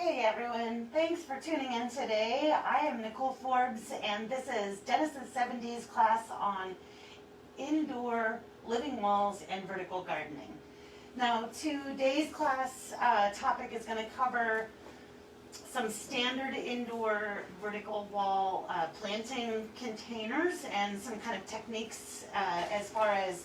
Hey everyone, thanks for tuning in today. I am Nicole Forbes and this is Genesis 7D's class on indoor living walls and vertical gardening. Now today's class topic is going to cover some standard indoor vertical wall planting containers and some kind of techniques as far as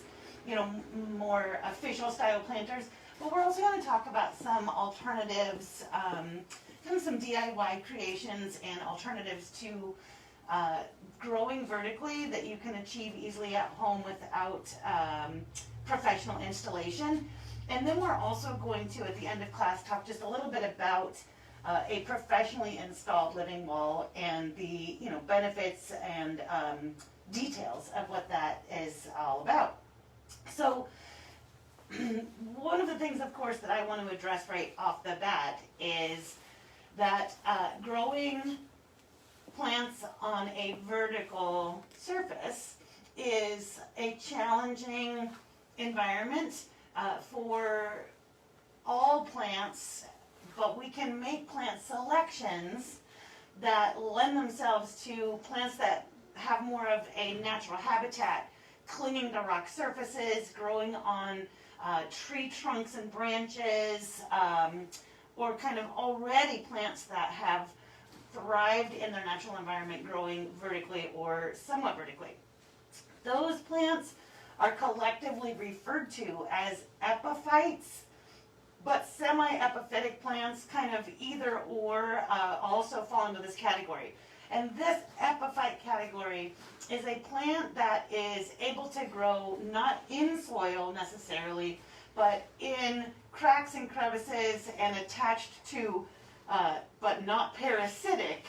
more official style planters. But we're also going to talk about some alternatives, kind of some DIY creations and alternatives to growing vertically that you can achieve easily at home without professional installation. And then we're also going to, at the end of class, talk just a little bit about a professionally installed living wall and the benefits and details of what that is all about. So one of the things, of course, that I want to address right off the bat is that growing plants on a vertical surface is a challenging environment for all plants, but we can make plant selections that lend themselves to plants that have more of a natural habitat, clinging to rock surfaces, growing on tree trunks and branches, or kind of already plants that have thrived in their natural environment growing vertically or somewhat vertically. Those plants are collectively referred to as epiphytes, but semi-epiphytic plants, kind of either or, also fall into this category. And this epiphyte category is a plant that is able to grow not in soil necessarily, but in cracks and crevices and attached to, but not parasitic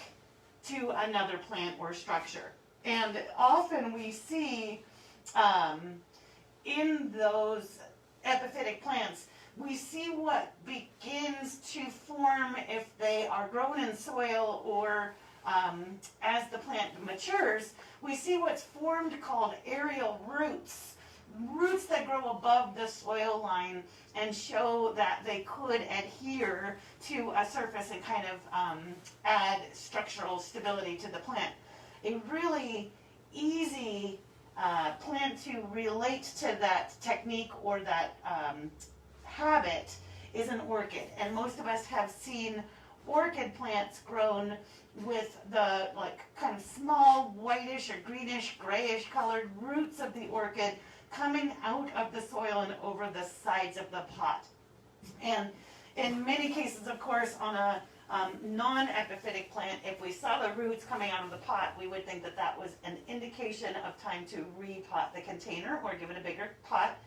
to another plant or structure. And often we see in those epiphytic plants, we see what begins to form if they are grown in soil or as the plant matures, we see what's formed called aerial roots. Roots that grow above the soil line and show that they could adhere to a surface and kind of add structural stability to the plant. A really easy plant to relate to that technique or that habit is an orchid. And most of us have seen orchid plants grown with the kind of small whitish or greenish grayish colored roots of the orchid coming out of the soil and over the sides of the pot. And in many cases, of course, on a non-epiphytic plant, if we saw the roots coming out of the pot, we would think that that was an indication of time to repot the container or give it a bigger pot.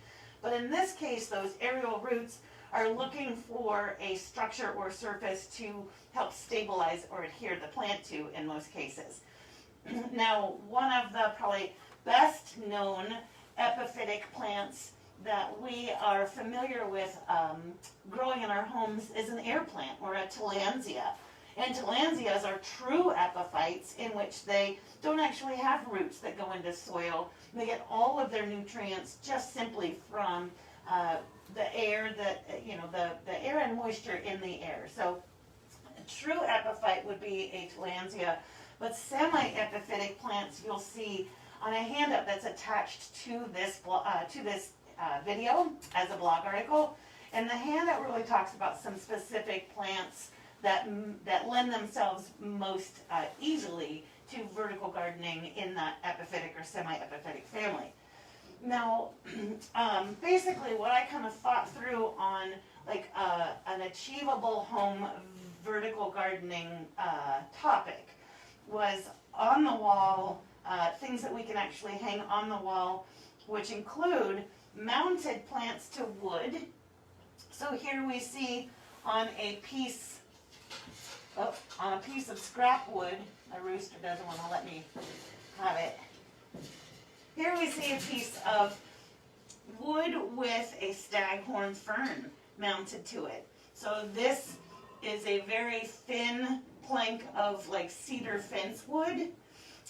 But in this case, those aerial roots are looking for a structure or surface to help stabilize or adhere the plant to in most cases. Now, one of the probably best known epiphytic plants that we are familiar with growing in our homes is an air plant or a tillandsia. And tillandsias are true epiphytes in which they don't actually have roots that go into soil. They get all of their nutrients just simply from the air that, the air and moisture in the air. So a true epiphyte would be a tillandsia, but semi-epiphytic plants you'll see on a handout that's attached to this video as a blog article. And the handout really talks about some specific plants that lend themselves most easily to vertical gardening in that epiphytic or semi-epiphytic family. Now, basically what I kind of thought through on an achievable home vertical gardening topic was on the wall, things that we can actually hang on the wall, which include mounted plants to wood. So here we see on a piece of scrap wood, the rooster doesn't want to let me have it. Here we see a piece of wood with a staghorn fern mounted to it. So this is a very thin plank of cedar fence wood,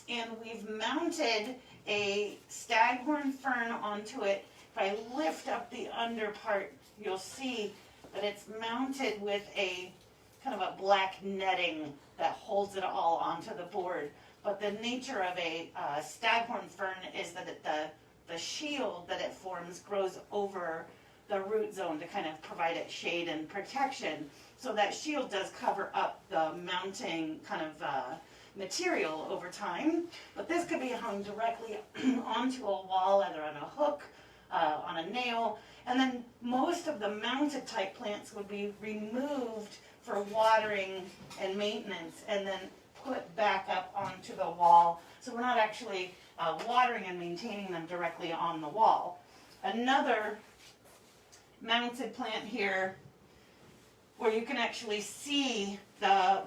and we've mounted a staghorn fern onto it. If I lift up the under part, you'll see that it's mounted with a kind of a black netting that holds it all onto the board. But the nature of a staghorn fern is that the shield that it forms grows over the root zone to kind of provide it shade and protection. So that shield does cover up the mounting kind of material over time. But this could be hung directly onto a wall, either on a hook, on a nail. And then most of the mounted type plants would be removed for watering and maintenance, and then put back up onto the wall. So we're not actually watering and maintaining them directly on the wall. Another mounted plant here where you can actually see the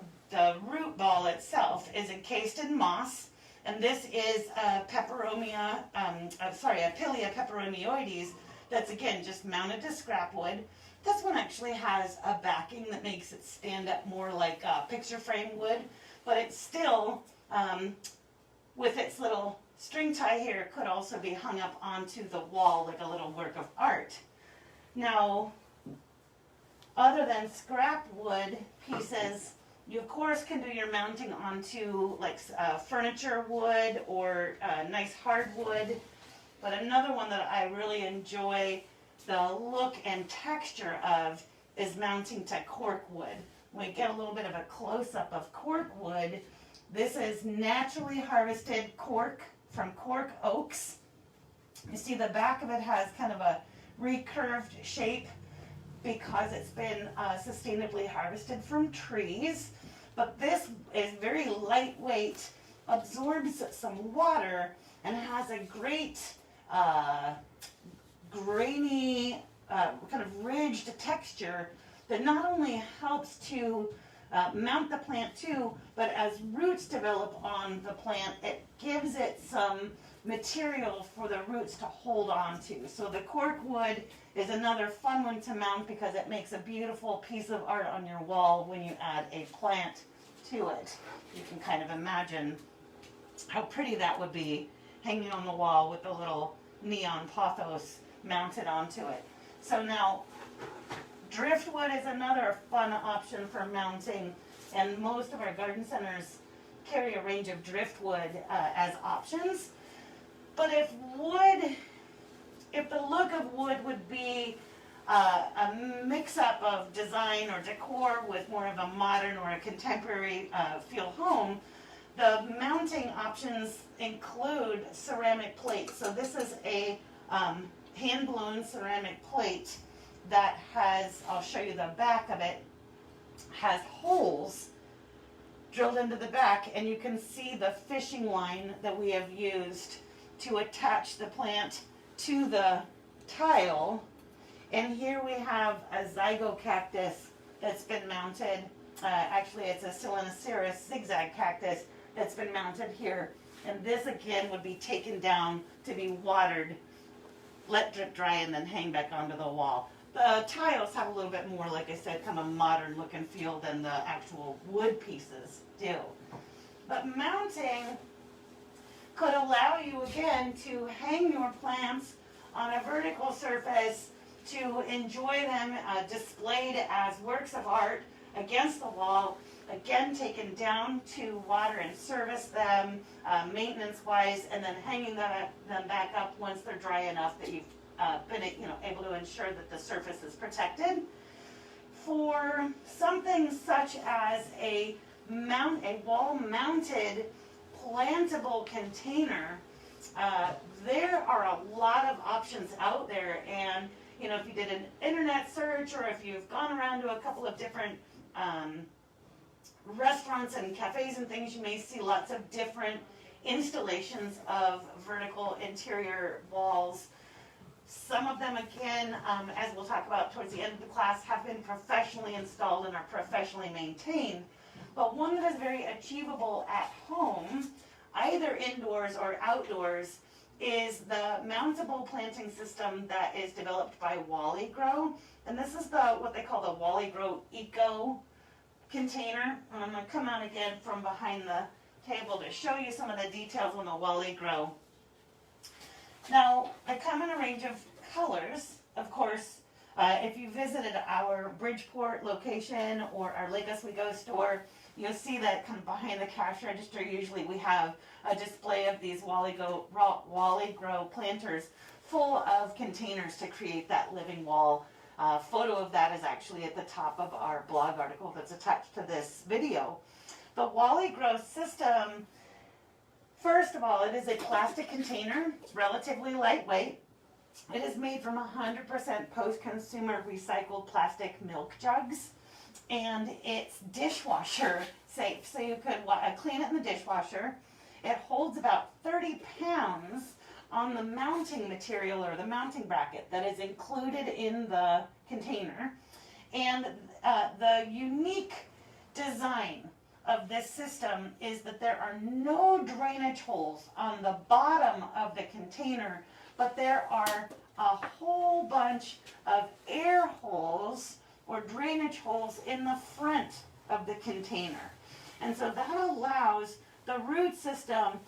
root ball itself is encased in moss, and this is a Peperomia, a Pilia peperomioides that's again just mounted to scrap wood. This one actually has a backing that makes it stand up more like picture frame wood, but it's still, with its little string tie here, could also be hung up onto the wall like a little work of art. Now, other than scrap wood pieces, you of course can do your mounting onto like furniture wood or nice hardwood. But another one that I really enjoy the look and texture of is mounting to cork wood. When we get a little bit of a close-up of cork wood, this is naturally harvested cork from cork oaks. You see the back of it has kind of a recurved shape because it's been sustainably harvested from trees. But this is very lightweight, absorbs some water, and has a great grainy, kind of ridged texture that not only helps to mount the plant too, but as roots develop on the plant, it gives it some material for the roots to hold on to. So the cork wood is another fun one to mount because it makes a beautiful piece of art on your wall when you add a plant to it. You can kind of imagine how pretty that would be hanging on the wall with the little neon pothos mounted onto it. So now, driftwood is another fun option for mounting, and most of our garden centers carry a range of driftwood as options. But if the look of wood would be a mix-up of design or decor with more of a modern or a contemporary feel home, the mounting options include ceramic plates. So this is a hand-blown ceramic plate that has, I'll show you the back of it, has holes drilled into the back, and you can see the fishing line that we have used to attach the plant to the tile. And here we have a zygocactus that's been mounted. Actually, it's a Silenoceras zigzag cactus that's been mounted here. And this again would be taken down to be watered, let drip dry, and then hang back onto the wall. The tiles have a little bit more, like I said, kind of modern look and feel than the actual wood pieces do. But mounting could allow you again to hang your plants on a vertical surface, to enjoy them displayed as works of art against the wall, again taken down to water and service them maintenance-wise, and then hanging them back up once they're dry enough that you've been able to ensure that the surface is protected. For something such as a wall-mounted plantable container, there are a lot of options out there, and if you did an internet search, or if you've gone around to a couple of different restaurants and cafes and things, you may see lots of different installations of vertical interior walls. Some of them, again, as we'll talk about towards the end of the class, have been professionally installed and are professionally maintained. But one that is very achievable at home, either indoors or outdoors, is the mountable planting system that is developed by Wally Grow. And this is what they call the Wally Grow Eco container. And I'm going to come out again from behind the table to show you some of the details on the Wally Grow. Now, they come in a range of colors. Of course, If you visited our Bridgeport location or our Lake Oswego store, you'll see that kind of behind the cash register, usually we have a display of these Wally Grow planters full of containers to create that living wall. Photo of that is actually at the top of our blog article that's attached to this video. The Wally Grow system, first of all, it is a plastic container. It's relatively lightweight. It is made from 100% post-consumer recycled plastic milk jugs, and it's dishwasher safe. So you could clean it in the dishwasher. It holds about 30 pounds on the mounting material or the mounting bracket that is included in the container. And the unique design of this system is that there are no drainage holes on the bottom of the container, but there are a whole bunch of air holes or drainage holes in the front of the container. And so that allows the root system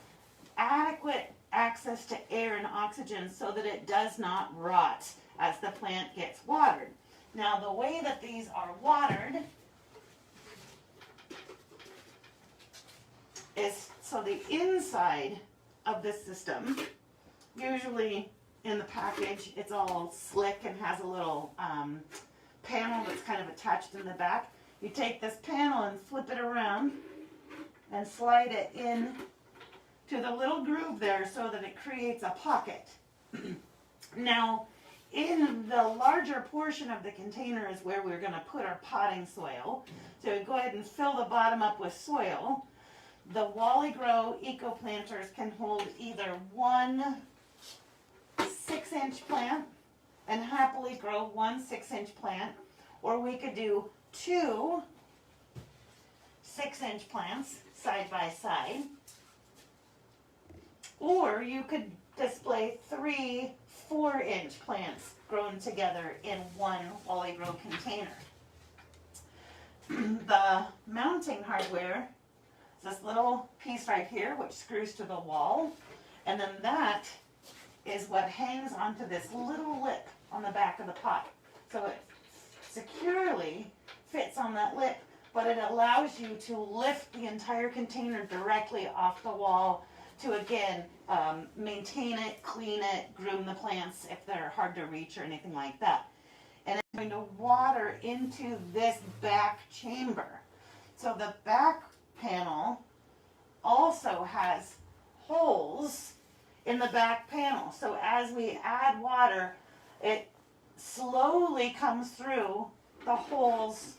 adequate access to air and oxygen so that it does not rot as the plant gets watered. Now, the way that these are watered is, so the inside of this system, usually in the package, it's all slick and has a little panel that's kind of attached in the back. You take this panel and flip it around and slide it in to the little groove there so that it creates a pocket. Now, in the larger portion of the container is where we're going to put our potting soil. So go ahead and fill the bottom up with soil. The Wally Grow Eco Planters can hold either one 6-inch plant and happily grow one 6-inch plant, or we could do two 6-inch plants side by side, or you could display three 4-inch plants grown together in one Wally Grow container. The mounting hardware is this little piece right here which screws to the wall, and then that is what hangs onto this little lip on the back of the pot. So it securely fits on that lip, but it allows you to lift the entire container directly off the wall to, again, maintain it, clean it, groom the plants if they're hard to reach or anything like that. And it's going to water into this back chamber. So the back panel also has holes in the back panel. So as we add water, it slowly comes through the holes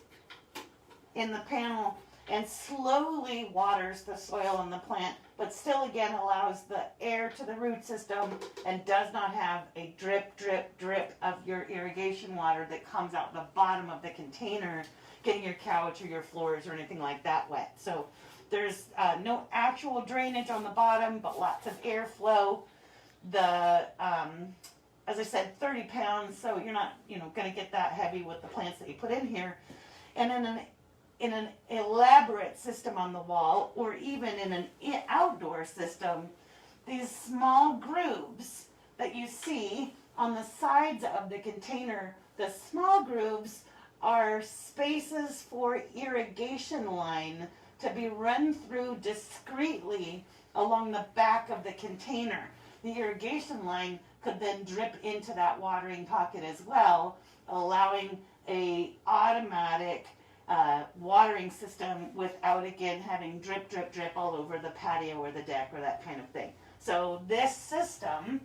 in the panel and slowly waters the soil in the plant, but still again allows the air to the root system and does not have a drip, drip, drip of your irrigation water that comes out the bottom of the container, getting your couch or your floors or anything like that wet. So there's no actual drainage on the bottom, but lots of airflow. The, as I said, 30 pounds, so you're not, going to get that heavy with the plants that you put in here. And in an elaborate system on the wall, or even in an outdoor system, these small grooves that you see on the sides of the container, the small grooves are spaces for irrigation line to be run through discreetly along the back of the container. The irrigation line could then drip into that watering pocket as well, allowing a automatic watering system without, again, having drip, drip, drip all over the patio or the deck or that kind of thing. So this system,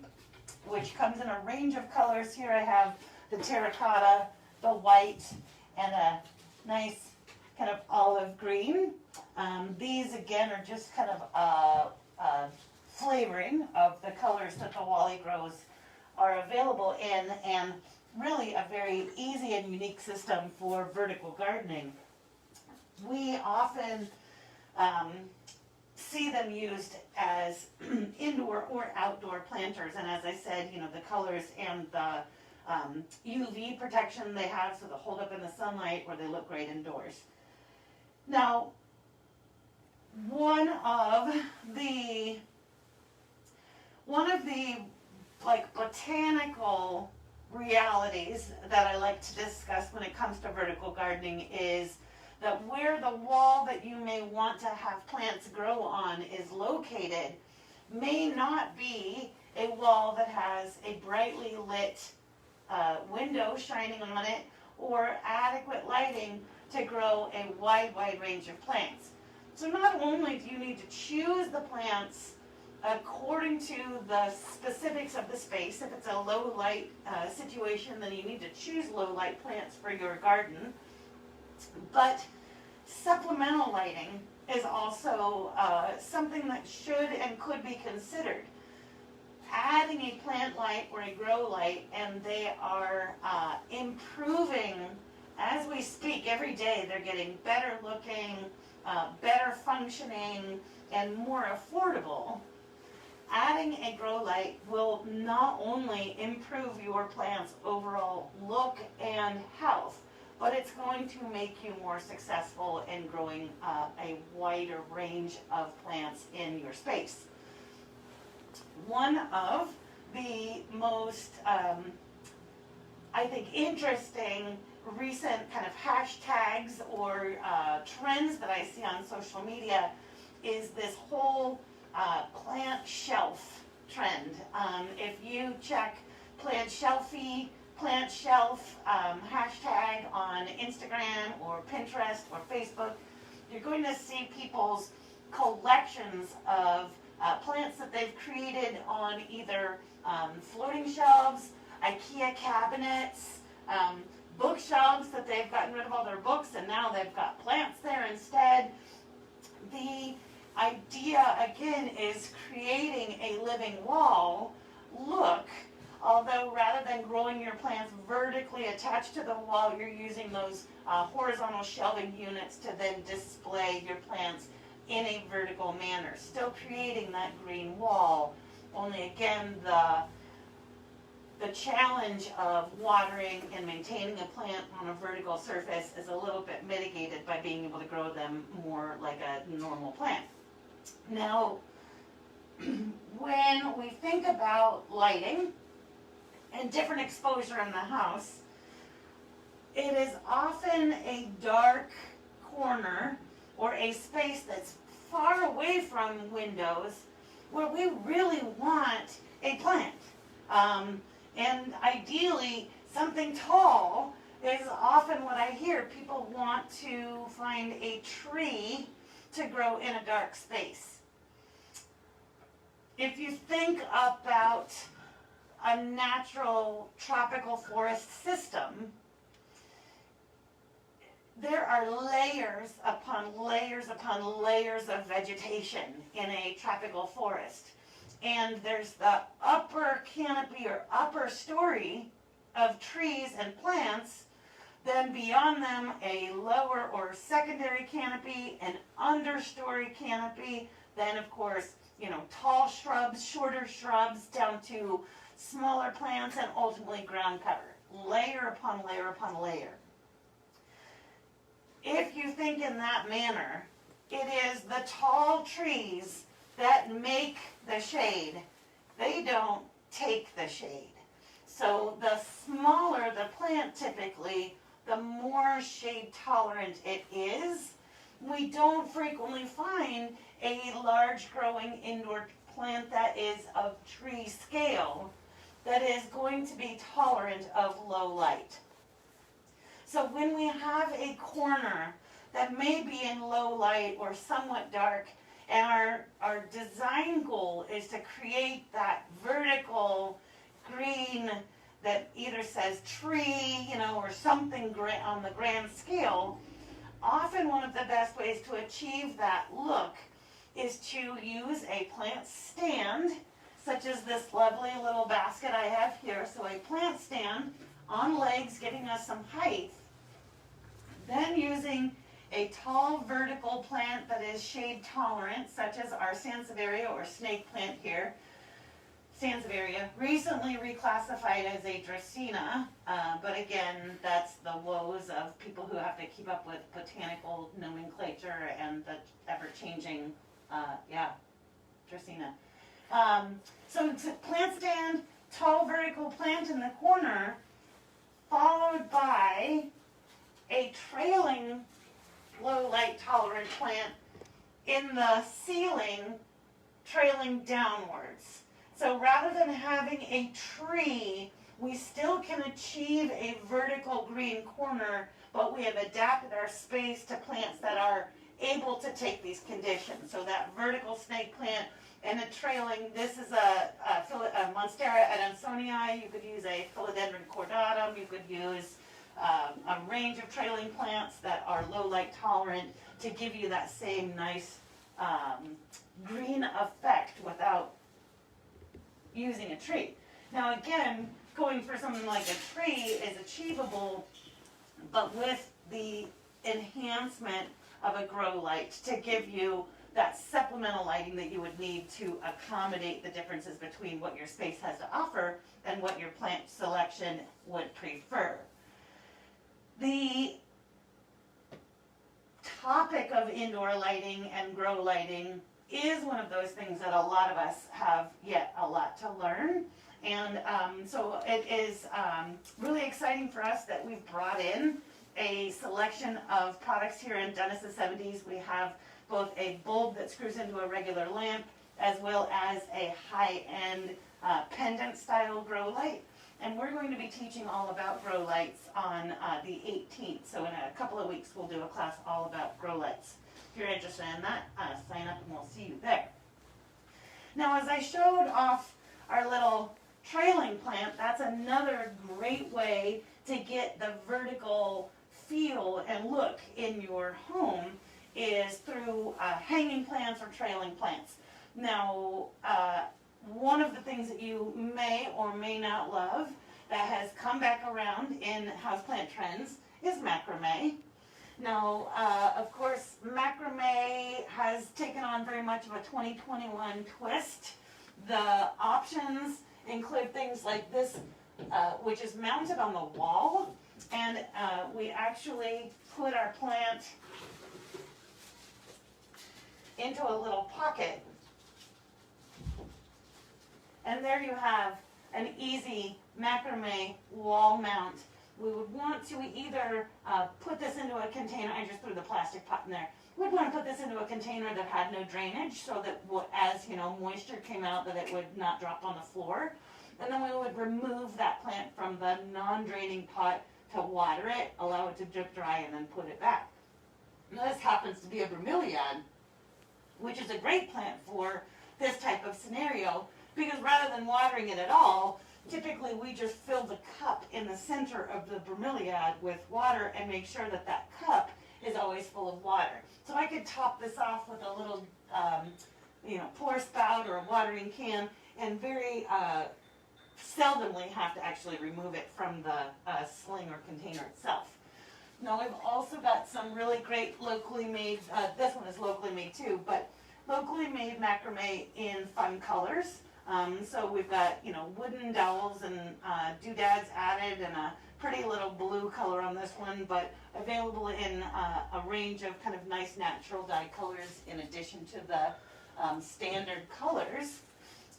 which comes in a range of colors, here I have the terracotta, the white, and a nice kind of olive green. These, again, are just kind of flavoring of the colors that the Wally Grows are available in, and really a very easy and unique system for vertical gardening. We often see them used as indoor or outdoor planters, and as I said, the colors and the UV protection they have, so they'll hold up in the sunlight, or they look great indoors. Now, one of the like botanical realities that I like to discuss when it comes to vertical gardening is that where the wall that you may want to have plants grow on is located may not be a wall that has a brightly lit window shining on it or adequate lighting to grow a wide range of plants. So not only do you need to choose the plants according to the specifics of the space. If it's a low light situation, then you need to choose low light plants for your garden. But supplemental lighting is also something that should and could be considered. Adding a plant light or a grow light, and they are improving as we speak every day. They're getting better looking, better functioning, and more affordable. Adding a grow light will not only improve your plant's overall look and health, but it's going to make you more successful in growing a wider range of plants in your space. One of the most, I think, interesting recent kind of hashtags or trends that I see on social media is this whole plant shelf trend. If you check plant shelf hashtag on Instagram or Pinterest or Facebook, you're going to see people's collections of plants that they've created on either floating shelves, IKEA cabinets, bookshelves that they've gotten rid of all their books and now they've got plants there instead. The idea, again, is creating a living wall look, although rather than growing your plants vertically attached to the wall, you're using those horizontal shelving units to then display your plants in a vertical manner, still creating that green wall. Only again, the challenge of watering and maintaining a plant on a vertical surface is a little bit mitigated by being able to grow them more like a normal plant. Now, when we think about lighting and different exposure in the house, it is often a dark corner or a space that's far away from windows where we really want a plant. And ideally, something tall is often what I hear. People want to find a tree to grow in a dark space. If you think about a natural tropical forest system, there are layers upon layers upon layers of vegetation in a tropical forest. And there's the upper canopy or upper story of trees and plants, then beyond them a lower or secondary canopy, an understory canopy, then of course, tall shrubs, shorter shrubs, down to smaller plants, and ultimately ground cover, layer upon layer upon layer. If you think in that manner, it is the tall trees that make the shade. They don't take the shade. So the smaller the plant typically, the more shade tolerant it is. We don't frequently find a large growing indoor plant that is of tree scale that is going to be tolerant of low light. So when we have a corner that may be in low light or somewhat dark, and our design goal is to create that vertical green that either says tree, or something on the grand scale, often one of the best ways to achieve that look is to use a plant stand, such as this lovely little basket I have here. So a plant stand on legs giving us some height, then using a tall vertical plant that is shade tolerant, such as our Sansevieria or snake plant here. Sansevieria, recently reclassified as a Dracaena, but again, that's the woes of people who have to keep up with botanical nomenclature and the ever-changing, Dracaena. So it's a plant stand, tall vertical plant in the corner, followed by a trailing low light tolerant plant in the ceiling trailing downwards. So rather than having a tree, we still can achieve a vertical green corner, but we have adapted our space to plants that are able to take these conditions. So that vertical snake plant and a trailing, this is a Monstera adansonii. You could use a philodendron cordatum. You could use a range of trailing plants that are low light tolerant to give you that same nice green effect without using a tree. Now again, going for something like a tree is achievable, but with the enhancement of a grow light to give you that supplemental lighting that you would need to accommodate the differences between what your space has to offer and what your plant selection would prefer. The topic of indoor lighting and grow lighting is one of those things that a lot of us have yet a lot to learn. And so it is really exciting for us that we've brought in a selection of products here in Dennis's 70s. We have both a bulb that screws into a regular lamp as well as a high-end pendant style grow light. And we're going to be teaching all about grow lights on the 18th. So in a couple of weeks we'll do a class all about grow lights. If you're interested in that, sign up and we'll see you there. Now as I showed off our little trailing plant, that's another great way to get the vertical feel and look in your home is through hanging plants or trailing plants. Now, one of the things that you may or may not love that has come back around in houseplant trends is macrame. Now, of course, macrame has taken on very much of a 2021 twist. The options include things like this, which is mounted on the wall, and we actually put our plant into a little pocket, and there you have an easy macrame wall mount. We would want to either put this into a container. I just threw the plastic pot in there. We'd want to put this into a container that had no drainage, so that as moisture came out, that it would not drop on the floor. And then we would remove that plant from the non-draining pot to water it, allow it to drip dry, and then put it back. Now this happens to be a bromeliad, which is a great plant for this type of scenario, because rather than watering it at all, typically we just fill the cup in the center of the bromeliad with water and make sure that that cup is always full of water. So I could top this off with a little pour spout or a watering can, and very seldomly have to actually remove it from the sling or container itself. Now we've also got some really great locally made, this one is locally made too, but locally made macrame in fun colors. So we've got, wooden dowels and doodads added, and a pretty little blue color on this one, but available in a range of kind of nice natural dye colors in addition to the standard colors.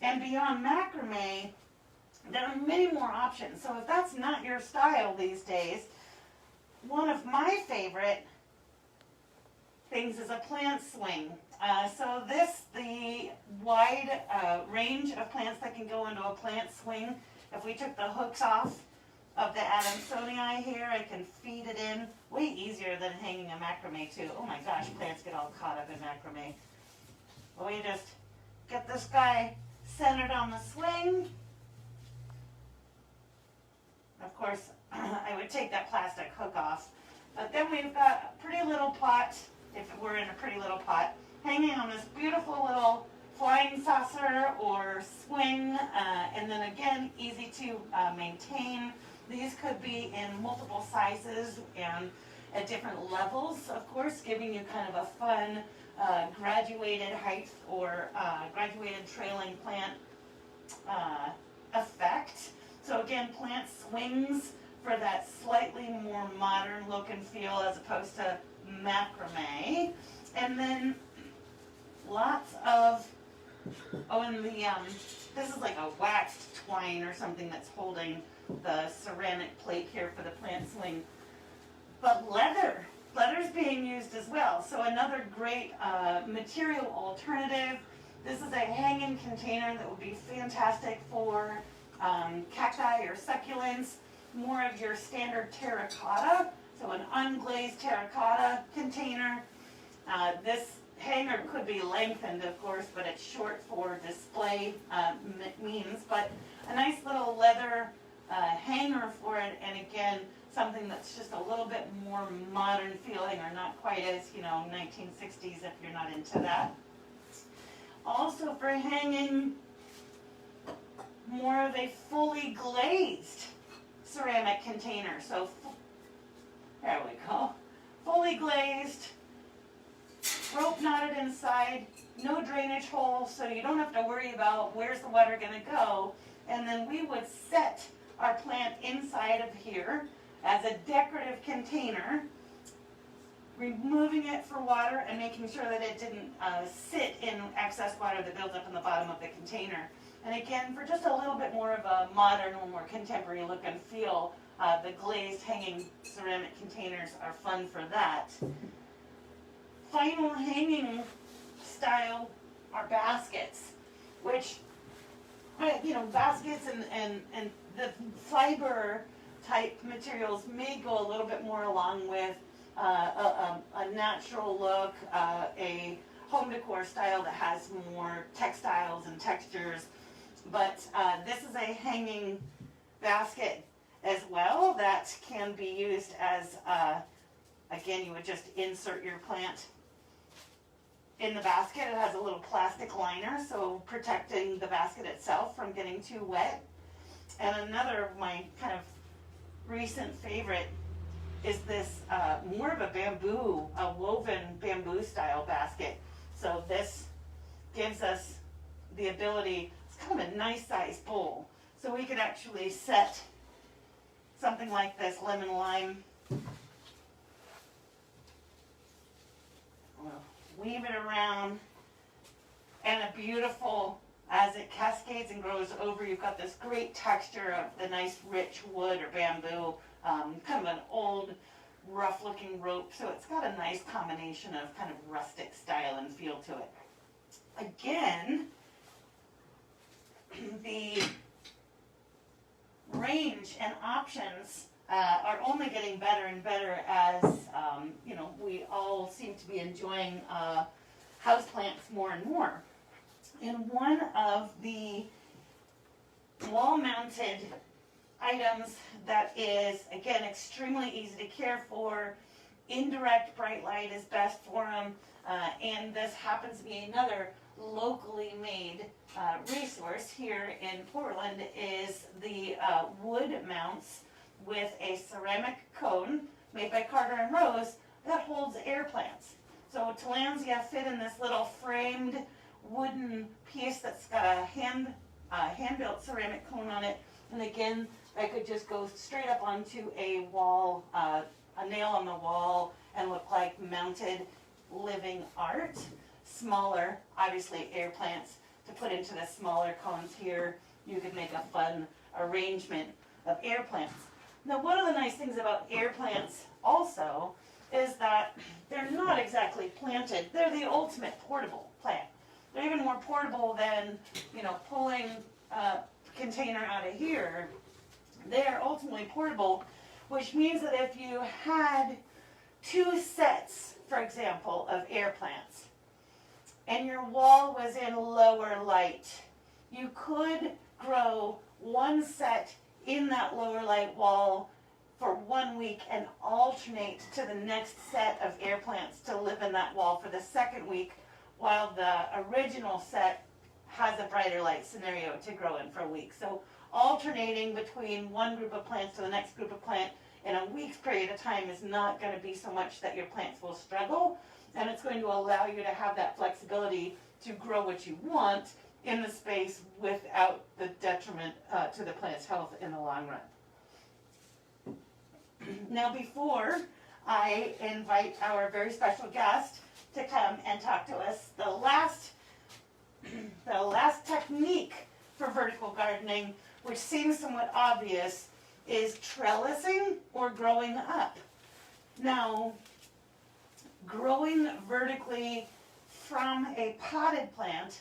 And beyond macrame, there are many more options. So if that's not your style these days, one of my favorite things is a plant swing. So the wide range of plants that can go into a plant swing, if we took the hooks off of the adansonii here, I can feed it in. Way easier than hanging a macrame too. Oh my gosh, plants get all caught up in macrame. Well, we just get this guy centered on the swing. Of course, I would take that plastic hook off. But then we've got a pretty little pot, if we're in a pretty little pot, hanging on this beautiful little flying saucer or swing, and then again, easy to maintain. These could be in multiple sizes and at different levels, of course, giving you kind of a fun graduated height or graduated trailing plant effect. So again, plant swings for that slightly more modern look and feel as opposed to macrame. And then lots of, and this is like a waxed twine or something that's holding the ceramic plate here for the plant swing. But leather's being used as well. So another great material alternative. This is a hanging container that would be fantastic for cacti or succulents, more of your standard terracotta, so an unglazed terracotta container. This hanger could be lengthened, of course, but it's short for display means, but a nice little leather hanger for it, and again, something that's just a little bit more modern feeling, or not quite as, 1960s if you're not into that. Also for hanging, more of a fully glazed ceramic container. So, there we go. Fully glazed, rope knotted inside, no drainage holes, so you don't have to worry about where's the water going to go. And then we would set our plant inside of here as a decorative container, removing it for water and making sure that it didn't sit in excess water that builds up in the bottom of the container. And again, for just a little bit more of a modern or more contemporary look and feel, the glazed hanging ceramic containers are fun for that. Final hanging style are baskets, which, baskets and the fiber type materials may go a little bit more along with a natural look, a home decor style that has more textiles and textures. But this is a hanging basket as well that can be used as, again, you would just insert your plant in the basket. It has a little plastic liner, so protecting the basket itself from getting too wet. And another of my kind of recent favorite is this more of a woven bamboo style basket. So this gives us the ability, it's kind of a nice size bowl. So we could actually set something like this, lemon lime. We'll weave it around, and a beautiful, as it cascades and grows over, you've got this great texture of the nice rich wood or bamboo, kind of an old rough looking rope, so it's got a nice combination of kind of rustic style and feel to it. Again, the range and options are only getting better and better as we all seem to be enjoying houseplants more and more. And one of the wall-mounted items that is, again, extremely easy to care for, indirect bright light is best for them, and this happens to be another locally made resource here in Portland, is the wood mounts with a ceramic cone made by Carter and Rose that holds air plants. So Tillandsia fit in this little framed wooden piece that's got a hand-built ceramic cone on it, and again, I could just go straight up onto a wall, a nail on the wall, and look like mounted living art. Smaller, obviously, air plants to put into the smaller cones here. You could make a fun arrangement of air plants. Now, one of the nice things about air plants also is that they're not exactly planted. They're the ultimate portable plant. They're even more portable than, pulling a container out of here. They're ultimately portable, which means that if you had 2 sets, for example, of air plants, and your wall was in lower light, you could grow one set in that lower light wall for 1 week and alternate to the next set of air plants to live in that wall for the second week, while the original set has a brighter light scenario to grow in for a week. So alternating between one group of plants to the next group of plant in a week's period of time is not going to be so much that your plants will struggle, and it's going to allow you to have that flexibility to grow what you want in the space without the detriment to the plant's health in the long run. Now, before I invite our very special guest to come and talk to us, the last technique for vertical gardening, which seems somewhat obvious, is trellising or growing up. Now, growing vertically from a potted plant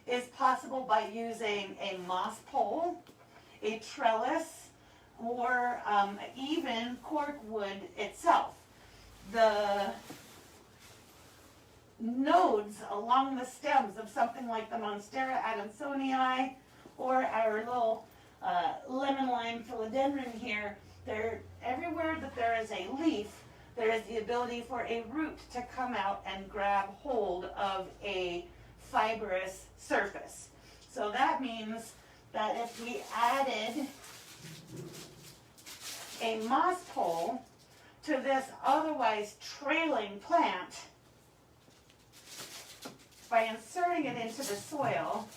is possible by using a moss pole, a trellis, or even corkwood itself. The nodes along the stems of something like the Monstera adansonii or our little lemon lime philodendron here, everywhere that there is a leaf, there is the ability for a root to come out and grab hold of a fibrous surface. So that means that if we added a moss pole to this otherwise trailing plant, by inserting it into the soil,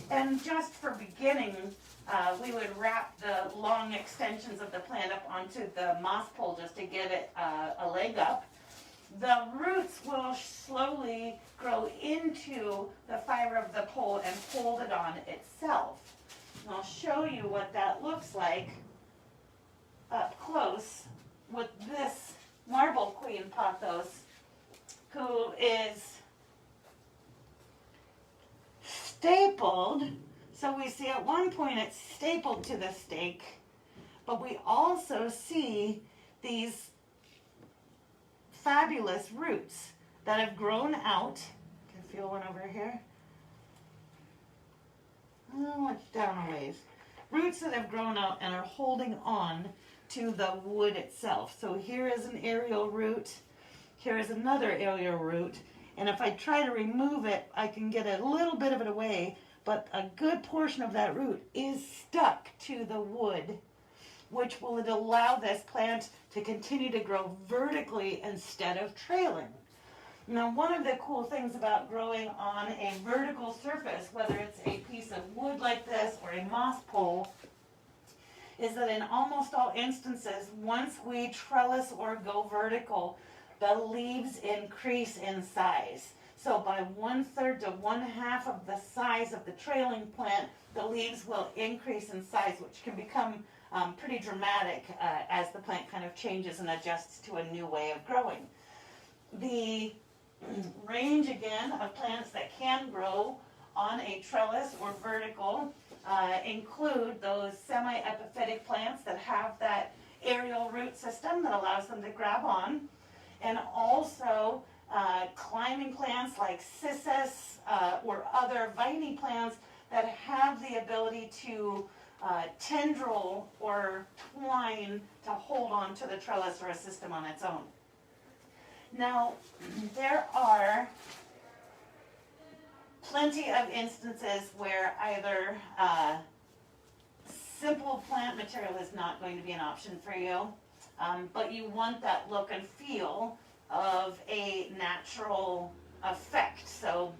and just for beginning, we would wrap the long extensions of the plant up onto the moss pole just to give it a leg up. The roots will slowly grow into the fiber of the pole and hold it on itself. And I'll show you what that looks like up close with this marble queen pothos, who is stapled. So we see at one point it's stapled to the stake, but we also see these fabulous roots that have grown out. Can I feel one over here? Oh, it's down a ways. Roots that have grown out and are holding on to the wood itself. So here is an aerial root, here is another aerial root, and if I try to remove it, I can get a little bit of it away, but a good portion of that root is stuck to the wood, which will allow this plant to continue to grow vertically instead of trailing. Now, one of the cool things about growing on a vertical surface, whether it's a piece of wood like this or a moss pole, is that in almost all instances, once we trellis or go vertical, the leaves increase in size. So by 1/3 to 1/2 of the size of the trailing plant, the leaves will increase in size, which can become pretty dramatic as the plant kind of changes and adjusts to a new way of growing. The range, again, of plants that can grow on a trellis or vertical include those semi-epiphytic plants that have that aerial root system that allows them to grab on, and also climbing plants like cissus or other viney plants that have the ability to tendril or twine to hold on to the trellis or a system on its own. Now, there are plenty of instances where either simple plant material is not going to be an option for you, but you want that look and feel of a natural effect. So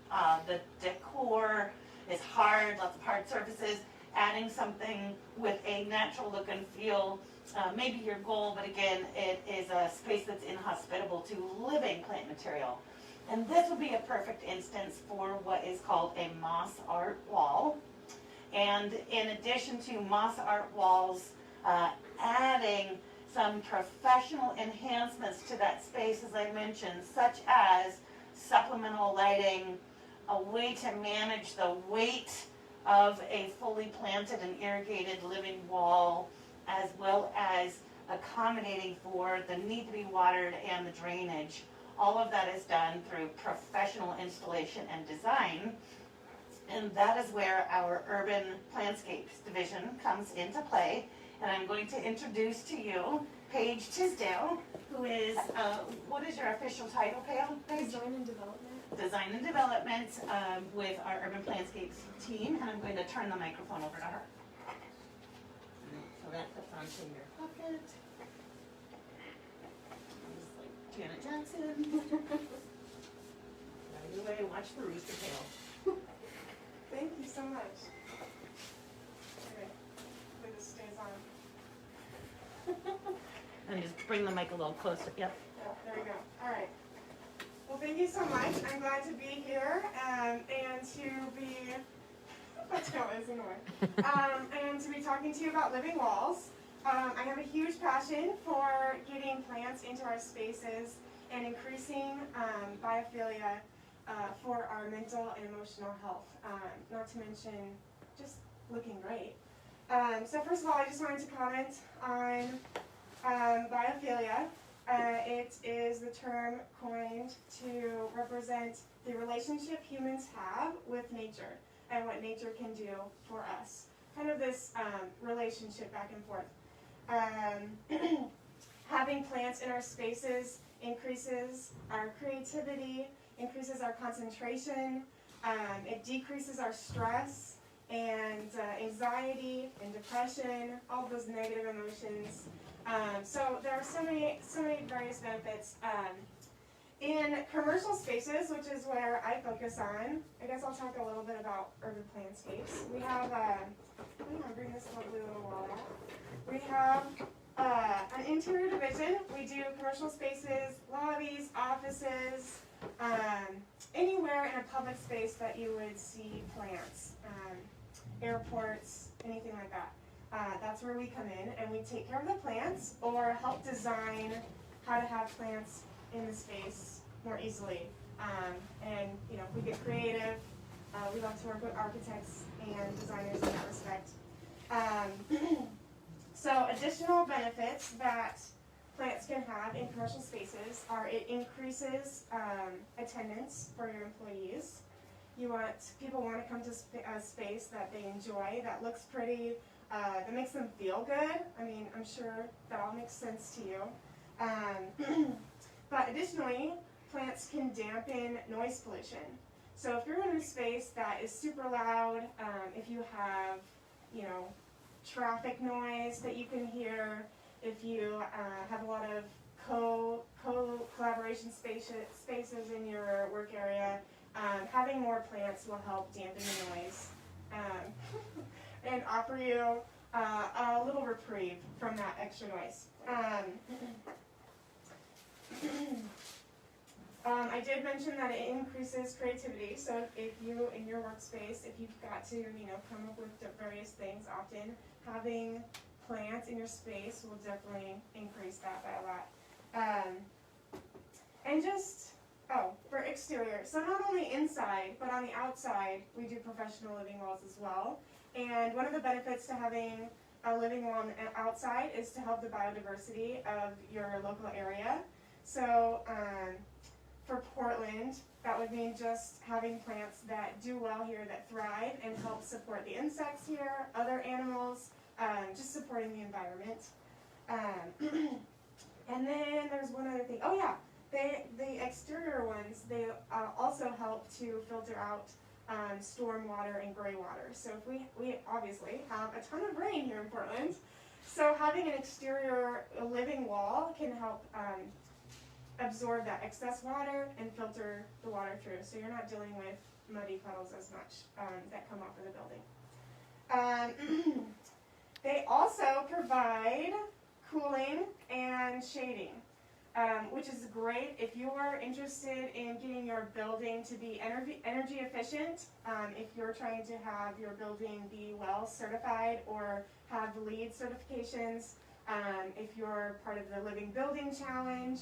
the decor is hard, lots of hard surfaces. Adding something with a natural look and feel may be your goal, but again, it is a space that's inhospitable to living plant material. And this would be a perfect instance for what is called a moss art wall. And in addition to moss art walls, adding some professional enhancements to that space, as I mentioned, such as supplemental lighting, a way to manage the weight of a fully planted and irrigated living wall, as well as accommodating for the need to be watered and the drainage. All of that is done through professional installation and design, and that is where our Urban Plantscapes division comes into play. And I'm going to introduce to you Paige Tisdale, who is, what is your official title, Paige? Design and Development. Design and Development with our Urban Plantscapes team, and I'm going to turn the microphone over to her. So that fits onto your pocket. Just like Janet Jackson. Right away, watch the rooster tail. Thank you so much. Okay, hopefully this stays on. And just bring the mic a little closer. Yep. Yeah, there we go. All right. Well, thank you so much. I'm glad to be here and to be tail is in the way. And to be talking to you about living walls. I have a huge passion for getting plants into our spaces and increasing biophilia for our mental and emotional health, not to mention just looking great. So first of all, I just wanted to comment on biophilia. It is the term coined to represent the relationship humans have with nature and what nature can do for us. Kind of this relationship back and forth. Having plants in our spaces increases our creativity, increases our concentration, it decreases our stress and anxiety and depression, all those negative emotions. So there are so many various benefits. In commercial spaces, which is where I focus on, I guess I'll talk a little bit about urban plantscapes. We have, I'm going to bring this lovely little wall out. We have an interior division. We do commercial spaces, lobbies, offices, anywhere in a public space that you would see plants, airports, anything like that. That's where we come in and we take care of the plants or help design how to have plants in the space more easily. And you know, we get creative. We love to work with architects and designers in that respect. So additional benefits that plants can have in commercial spaces are it increases attendance for your employees. People want to come to a space that they enjoy, that looks pretty, that makes them feel good. I mean, I'm sure that all makes sense to you. But additionally, plants can dampen noise pollution. So if you're in a space that is super loud, if you have, you know, traffic noise that you can hear, if you have a lot of collaboration spaces in your work area, having more plants will help dampen the noise and offer you a little reprieve from that extra noise. I did mention that it increases creativity, so if you, in your workspace, if you've got to, you know, come up with various things often, having plants in your space will definitely increase that by a lot. And just, for exterior, so not only inside, but on the outside, we do professional living walls as well. And one of the benefits to having a living wall outside is to help the biodiversity of your local area. So for Portland, that would mean just having plants that do well here, that thrive and help support the insects here, other animals, just supporting the environment. And then there's one other thing. Oh yeah, the exterior ones, they also help to filter out storm water and gray water. So if we obviously have a ton of rain here in Portland, so having an exterior living wall can help absorb that excess water and filter the water through, so you're not dealing with muddy puddles as much that come off of the building. They also provide cooling and shading, which is great if you are interested in getting your building to be energy efficient, if you're trying to have your building be WELL certified or have LEED certifications, if you're part of the Living Building Challenge,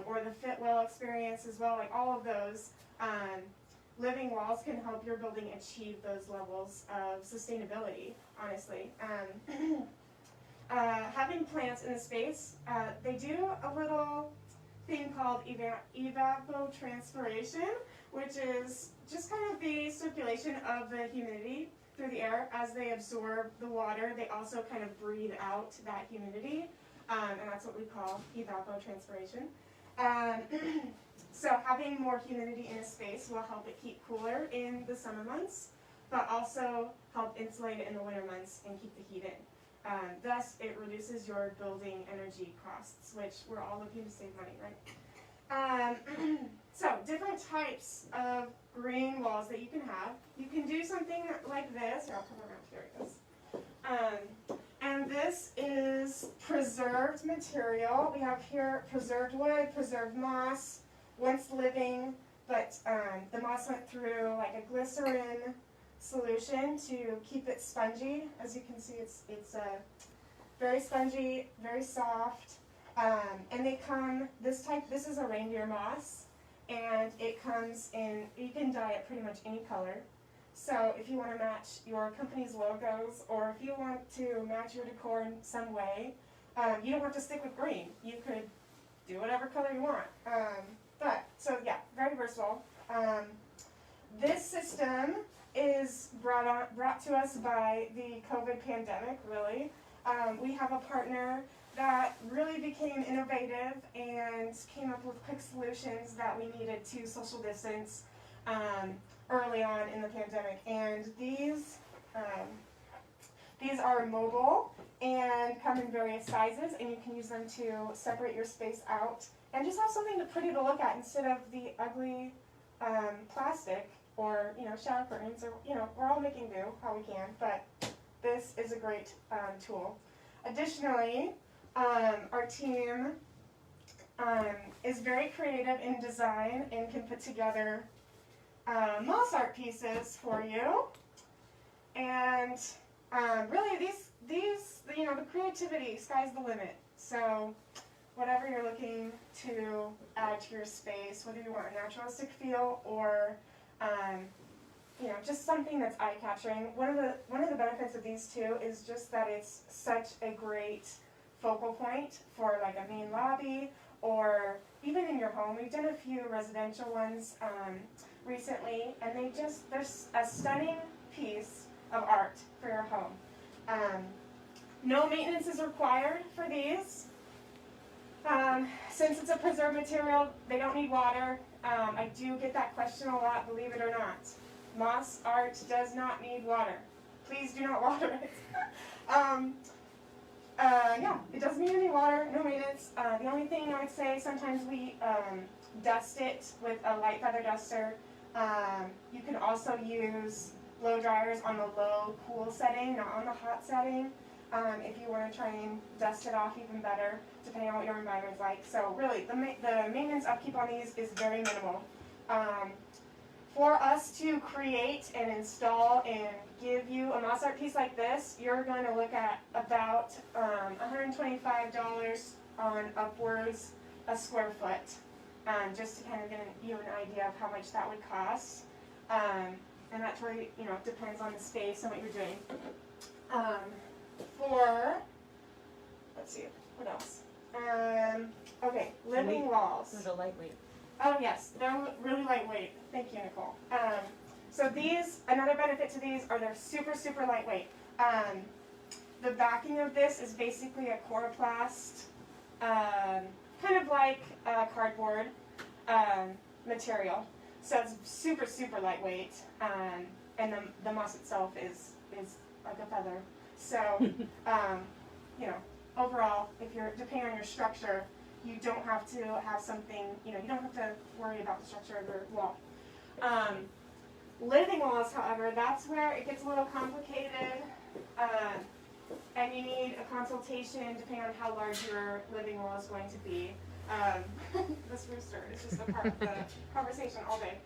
or the Fit Well experience as well, like all of those, living walls can help your building achieve those levels of sustainability, honestly. Having plants in the space, they do a little thing called evapotranspiration, which is just kind of the circulation of the humidity through the air. As they absorb the water, they also kind of breathe out that humidity, and that's what we call evapotranspiration. So having more humidity in a space will help it keep cooler in the summer months, but also help insulate it in the winter months and keep the heat in. Thus, it reduces your building energy costs, which we're all looking to save money, right? So different types of green walls that you can have. You can do something like this. Here, I'll come around. Here it goes. And this is preserved material. We have here preserved wood, preserved moss, once living, but the moss went through like a glycerin solution to keep it spongy. As you can see, it's very spongy, very soft, and they come, this is a reindeer moss, and it comes in, you can dye it pretty much any color. So if you want to match your company's logos, or if you want to match your decor in some way, you don't have to stick with green. You could do whatever color you want. So yeah, very versatile. This system is brought to us by the COVID pandemic, really. We have a partner that really became innovative and came up with quick solutions that we needed to social distance early on in the pandemic. And these are mobile and come in various sizes, and you can use them to separate your space out and just have something pretty to look at instead of the ugly plastic or shower curtains, or we're all making do how we can, but this is a great tool. Additionally, our team is very creative in design and can put together moss art pieces for you. And really, these the creativity, sky's the limit. So whatever you're looking to add to your space, whether you want a naturalistic feel or just something that's eye-catching. One of the benefits of these two is just that it's such a great focal point for like a main lobby or even in your home. We've done a few residential ones recently, and they're a stunning piece of art for your home. No maintenance is required for these. Since it's a preserved material, they don't need water. I do get that question a lot, believe it or not. Moss art does not need water. Please do not water it. Yeah, it doesn't need any water, no maintenance. The only thing I would say, sometimes we dust it with a light feather duster. You can also use blow dryers on the low cool setting, not on the hot setting. If you want to try and dust it off even better, depending on what your environment's like. So really, the maintenance upkeep on these is very minimal. For us to create and install and give you a moss art piece like this, you're going to look at about $125 on upwards a square foot, just to kind of give you an idea of how much that would cost. And that really, depends on the space and what you're doing. Let's see, what else? Okay, living walls. Those are lightweight. Oh yes, they're really lightweight. Thank you, Nicole. So these, another benefit to these are they're super, super lightweight. The backing of this is basically a coroplast, kind of like cardboard material. So it's super, super lightweight, and the moss itself is like a feather. So, overall, if you're depending on your structure, you don't have to have something, you don't have to worry about the structure of your wall. Living walls, however, that's where it gets a little complicated, and you need a consultation depending on how large your living wall is going to be. This rooster is just a part of the conversation all day.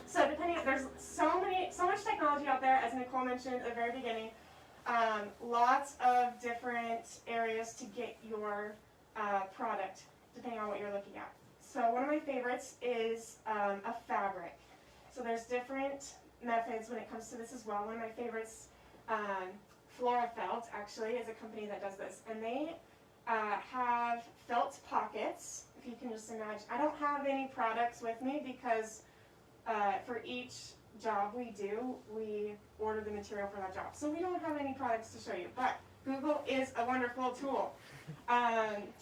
So there's so much technology out there, as Nicole mentioned at the very beginning. Lots of different areas to get your product, depending on what you're looking at. So one of my favorites is a fabric. So there's different methods when it comes to this as well. One of my favorites, Flora Felt, actually, is a company that does this. And they have felt pockets, if you can just imagine. I don't have any products with me because for each job we do, we order the material for that job. So we don't have any products to show you, but Google is a wonderful tool.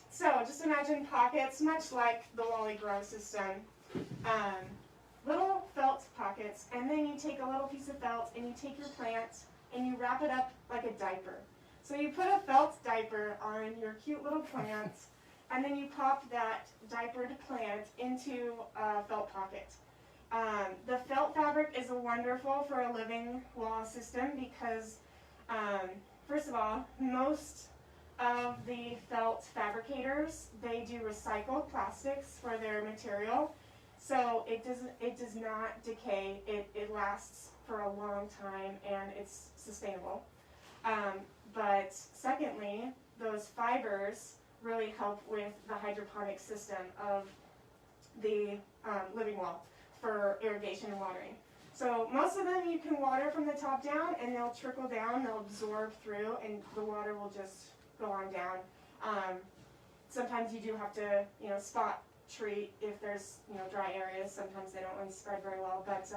So just imagine pockets, much like the Wally Grow system. Little felt pockets, and then you take a little piece of felt and you take your plant and you wrap it up like a diaper. So you put a felt diaper on your cute little plant, and then you pop that diapered plant into a felt pocket. The felt fabric is wonderful for a living wall system because, first of all, most of the felt fabricators, they do recycled plastics for their material, So it does not decay. It lasts for a long time and it's sustainable. But secondly, those fibers really help with the hydroponic system of the living wall for irrigation and watering. So most of them you can water from the top down and they'll trickle down, they'll absorb through, and the water will just go on down. Sometimes you do have to, spot treat if there's, dry areas. Sometimes they don't really spread very well, but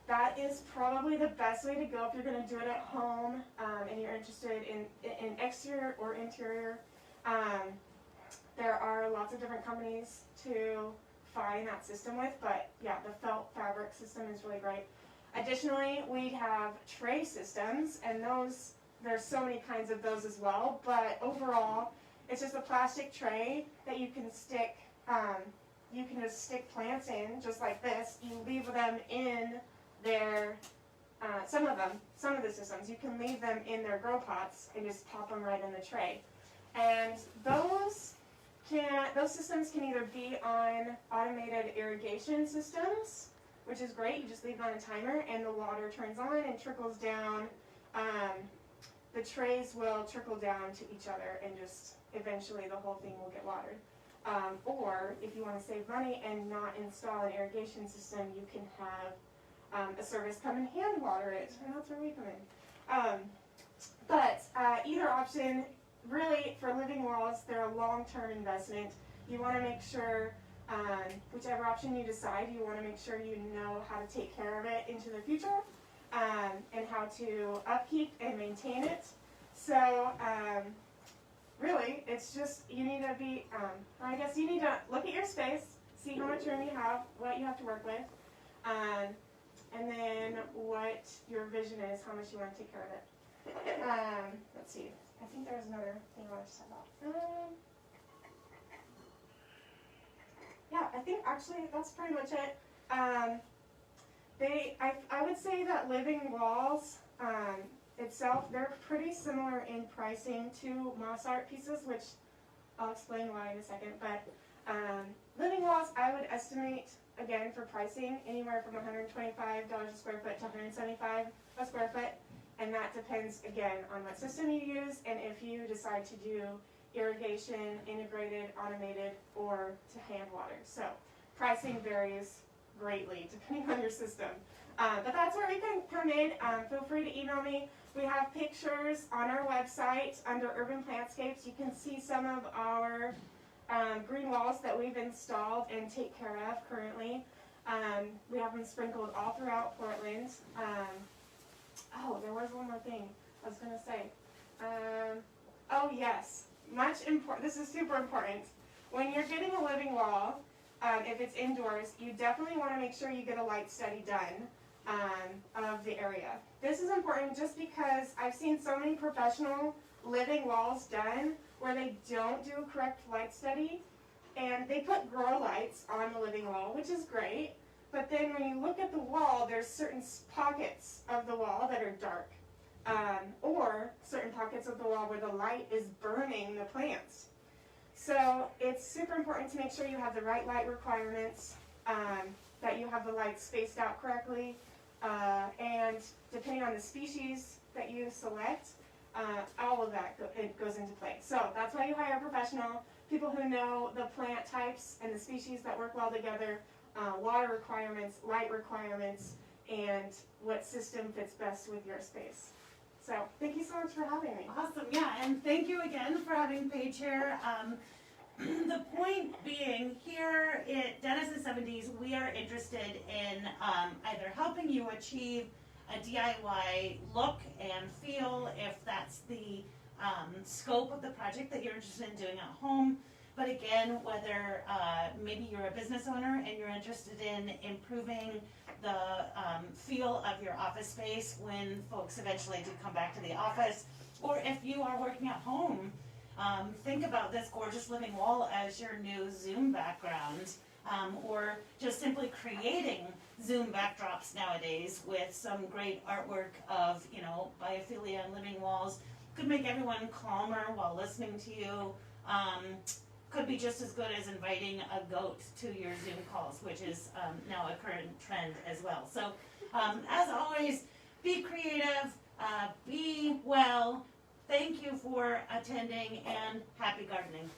that is probably the best way to go if you're going to do it at home and you're interested in exterior or interior. There are lots of different companies to find that system with, but yeah, the felt fabric system is really great. Additionally, we have tray systems, and there's so many kinds of those as well, but overall, it's just a plastic tray that you can stick, you can just stick plants in, just like this. You leave them in their, some of the systems, you can leave them in their grow pots and just pop them right in the tray. And those systems can either be on automated irrigation systems, which is great. You just leave it on a timer and the water turns on and trickles down. The trays will trickle down to each other and just eventually the whole thing will get watered. Or if you want to save money and not install an irrigation system, you can have a service come and hand water it, and that's where we come in. But either option, really, for living walls, they're a long-term investment. You want to make sure, whichever option you decide, you want to make sure you know how to take care of it into the future and how to upkeep and maintain it. So really, it's just, you need to be, I guess you need to look at your space, see how much room you have, what you have to work with, and then what your vision is, how much you want to take care of it. Let's see. I think there was another thing I wanted to talk about. Yeah, I think actually that's pretty much it. I would say that living walls itself, they're pretty similar in pricing to moss art pieces, which I'll explain why in a second. But living walls, I would estimate, again, for pricing, anywhere from $125 a square foot to $175 a square foot. And that depends, again, on what system you use and if you decide to do irrigation, integrated, automated, or to hand water. So pricing varies greatly depending on your system. But that's where we can come in. Feel free to email me. We have pictures on our website under Urban Plantscapes. You can see some of our green walls that we've installed and take care of currently. We have them sprinkled all throughout Portland. Oh, there was one more thing I was going to say. Oh, yes. This is super important. When you're getting a living wall, if it's indoors, you definitely want to make sure you get a light study done of the area. This is important just because I've seen so many professional living walls done where they don't do a correct light study, and they put grow lights on the living wall, which is great. But then when you look at the wall, there's certain pockets of the wall that are dark, or certain pockets of the wall where the light is burning the plants. So it's super important to make sure you have the right light requirements, that you have the light spaced out correctly, and depending on the species that you select, all of that goes into play. So that's why you hire a professional, people who know the plant types and the species that work well together, water requirements, light requirements, and what system fits best with your space. So thank you so much for having me. Awesome, yeah, and thank you again for having Paige here. The point being, here at Dennis and 70s, we are interested in either helping you achieve a DIY look and feel, if that's the scope of the project that you're interested in doing at home. But again, whether maybe you're a business owner and you're interested in improving the feel of your office space when folks eventually do come back to the office, or if you are working at home, think about this gorgeous living wall as your new Zoom background, or just simply creating Zoom backdrops nowadays with some great artwork of, biophilia and living walls. Could make everyone calmer while listening to you. could be just as good as inviting a goat to your Zoom calls, which is now a current trend as well. So, as always, be creative, be well. Thank you for attending, and happy gardening.